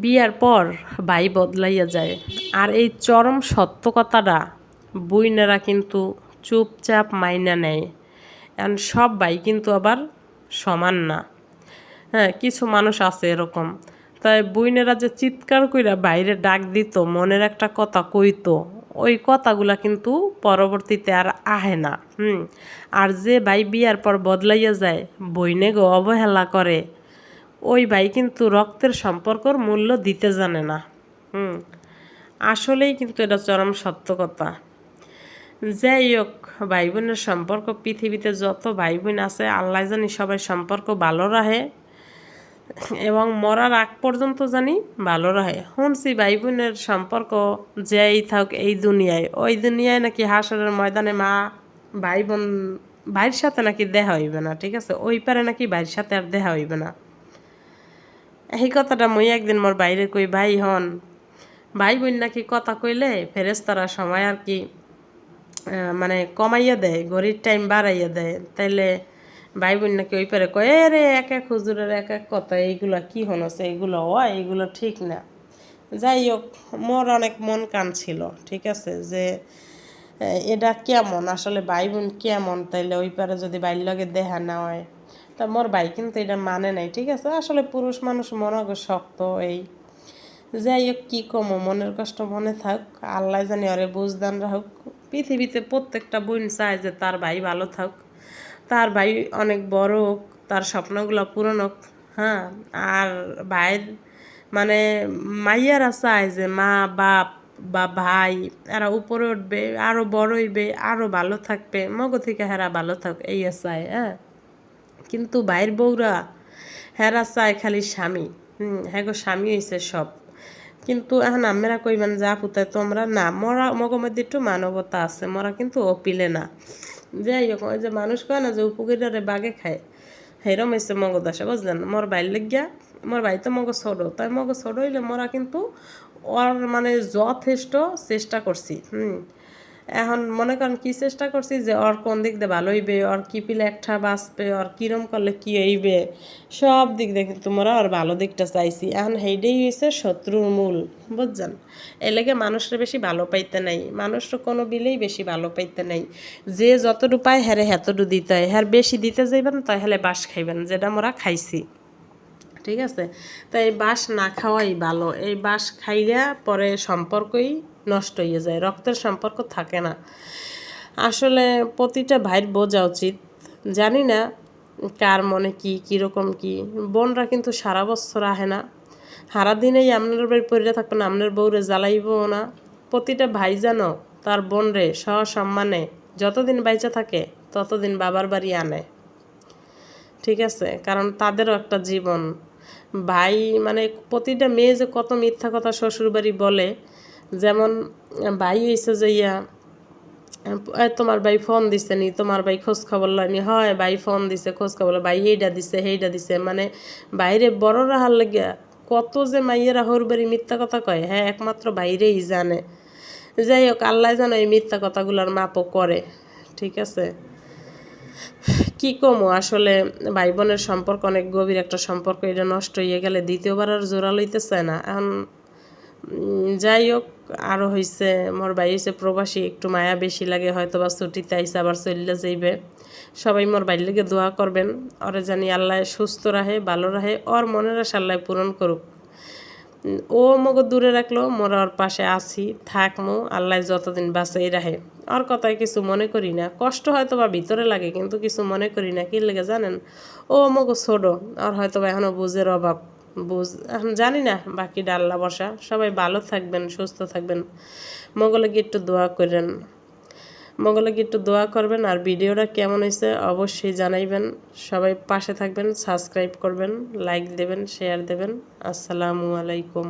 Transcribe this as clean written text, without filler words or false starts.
বিয়ার পর ভাই বদলাইয়া যায়। আর এই চরম সত্য কথাটা বুইনেরা কিন্তু চুপচাপ মাইনা নেয়। এখন সব ভাই কিন্তু আবার সমান না। হ্যাঁ, কিছু মানুষ আছে এরকম। তাই বুইনেরা যে চিৎকার কইরা বাইরে ডাক দিত, মনের একটা কথা কইতো, ওই কথাগুলা কিন্তু পরবর্তীতে আর আহে না। আর যে ভাই বিয়ার পর বদলাইয়া যায়, বইনে গো অবহেলা করে, ওই ভাই কিন্তু রক্তের সম্পর্কর মূল্য দিতে জানে না। আসলেই কিন্তু এটা চরম সত্য কথা। যাই হোক, ভাই বোনের সম্পর্ক পৃথিবীতে যত ভাই বোন আছে আল্লাহ জানি সবাই সম্পর্ক ভালো রাখে এবং মরার আগ পর্যন্ত জানি ভালো রাখে। শুনছি ভাই বোনের সম্পর্ক যেই থাক এই দুনিয়ায়, ওই দুনিয়ায় নাকি হাসরের ময়দানে মা ভাই বোন ভাইয়ের সাথে নাকি দেখা হইবে না। ঠিক আছে, ওই পারে নাকি ভাইয়ের সাথে আর দেখা হইবে না। এই কথাটা মুই একদিন মোর বাইরে কই, ভাই হন ভাই বোন নাকি কথা কইলে ফেরেশতারা সময় আর কি মানে কমাইয়া দেয়, ঘড়ির টাইম বাড়াইয়া দেয়। তাইলে ভাই বোন নাকি ওই পারে কয়, রে এক এক হুজুরের এক এক কথা, এইগুলা কি হনছে, এইগুলো এইগুলো ঠিক না। যাই হোক, মোর অনেক মন কান ছিল, ঠিক আছে, যে এটা কেমন আসলে ভাই বোন কেমন, তাইলে ওই পারে যদি বাইর লগে দেখা না হয়। তা মোর ভাই কিন্তু এটা মানে নাই। ঠিক আছে, আসলে পুরুষ মানুষ মনগ শক্ত। এই যাই হোক, কী কমো, মনের কষ্ট মনে থাক, আল্লাহ জানি আরে বুঝদান রাখুক। পৃথিবীতে প্রত্যেকটা বোন চায় যে তার ভাই ভালো থাক, তার ভাই অনেক বড় হোক, তার স্বপ্নগুলো পূরণ হোক। হ্যাঁ, আর ভাইয়ের মানে মাইয়ারা চায় যে মা বাপ বা ভাই এরা উপরে উঠবে, আরও বড় হইবে, আরও ভালো থাকবে, মগ থেকে হেরা ভালো থাক, এই চায়। হ্যাঁ, কিন্তু ভাইয়ের বউরা হেরা চায় খালি স্বামী। হ্যাঁ গো, স্বামী হয়েছে সব। কিন্তু এখন আমরা কইবেন যা পুতায় তোমরা না, মরা মগর মধ্যে একটু মানবতা আছে, মরা কিন্তু অপিলে না। যাই হোক, ওই যে মানুষ কয় না যে উপকূলরে বাগে খায়, হেরম হয়েছে মগজ আসে, বুঝলেন। মোর ভাই লেগিয়া, মোর ভাই তো মগজ ছোট, তাই মগজ ছোট হইলে মরা কিন্তু ওর মানে যথেষ্ট চেষ্টা করছি। এখন মনে করেন কি চেষ্টা করছি, যে ওর কোন দিক দিয়ে ভালো হইবে, ওর কি পিলে একটা বাঁচবে, ওর কিরম করলে কি হইবে, সব দিক দিয়ে কিন্তু মোরা ওর ভালো দিকটা চাইছি। এখন সেইটাই হয়েছে শত্রুর মূল, বুঝছেন। এর লেগে মানুষরা বেশি ভালো পাইতে নাই, মানুষরা কোনো বিলেই বেশি ভালো পাইতে নাই। যে যতটু পায় হ্যারে হেতটু দিতে হয়, হ্যার বেশি দিতে যাইবেন তাহলে বাস খাইবেন, যেটা মোরা খাইছি। ঠিক আছে, তো এই বাস না খাওয়াই ভালো। এই বাস খাইলে পরে সম্পর্কই নষ্ট হয়ে যায়, রক্তের সম্পর্ক থাকে না। আসলে প্রতিটা ভাইয়ের বোঝা উচিত। জানি না কার মনে কি কীরকম কি, বোনরা কিন্তু সারা বছর আহে না, সারাদিনেই আপনার বাড়ি পড়ে থাকবেন, আপনার বউরে জ্বালাইবও না। প্রতিটা ভাই যেন তার বোন রে সসম্মানে যতদিন বাইচা থাকে ততদিন বাবার বাড়ি আনে। ঠিক আছে, কারণ তাদেরও একটা জীবন। ভাই মানে প্রতিটা মেয়ে যে কত মিথ্যা কথা শ্বশুর বাড়ি বলে, যেমন ভাই হয়েছে যে তোমার ভাই ফোন দিছে নি, তোমার ভাই খোঁজ খবর লয়নি, হয় ভাই ফোন দিছে খোঁজ খবর, ভাই এইটা দিছে সেইটা দিছে, মানে বাইরে বড় রাহার লাগিয়া কত যে মাইয়েরা হোর বাড়ি মিথ্যা কথা কয়, হ্যাঁ একমাত্র বাইরেই জানে। যাই হোক, আল্লাহ জানে এই মিথ্যা কথাগুলোর মাপও করে। ঠিক আছে, কি কমো আসলে ভাই বোনের সম্পর্ক অনেক গভীর একটা সম্পর্ক, এটা নষ্ট হয়ে গেলে দ্বিতীয়বার আর জোড়া লইতে চায় না। এখন যাই হোক, আরও হয়েছে মোর ভাই হয়েছে প্রবাসী, একটু মায়া বেশি লাগে, হয়তো বা ছুটিতে আইসে আবার চললে যাইবে। সবাই মোর ভাইয়ের লেগে দোয়া করবেন, ওরে জানি আল্লাহ সুস্থ রাহে, ভালো রাহে, ওর মনের আশা আল্লাহ পূরণ করুক। ও মগো দূরে রাখলো, মোরা ওর পাশে আছি, থাকমো, আল্লাহ যতদিন বাঁচাই রাহে। ওর কথায় কিছু মনে করি না, কষ্ট হয়তো বা ভিতরে লাগে, কিন্তু কিছু মনে করি না। কি লেগে জানেন, ও মগো ছোট, আর হয়তো বা এখনো বুঝের অভাব, বুঝ এখন জানি না, বাকিটা আল্লাহ বসা। সবাই ভালো থাকবেন, সুস্থ থাকবেন, মঙ্গলে গিয়ে একটু দোয়া করেন, মঙ্গলে গিয়ে একটু দোয়া করবেন। আর ভিডিওটা কেমন হয়েছে অবশ্যই জানাইবেন। সবাই পাশে থাকবেন, সাবস্ক্রাইব করবেন, লাইক দেবেন, শেয়ার দেবেন। আসসালামু আলাইকুম।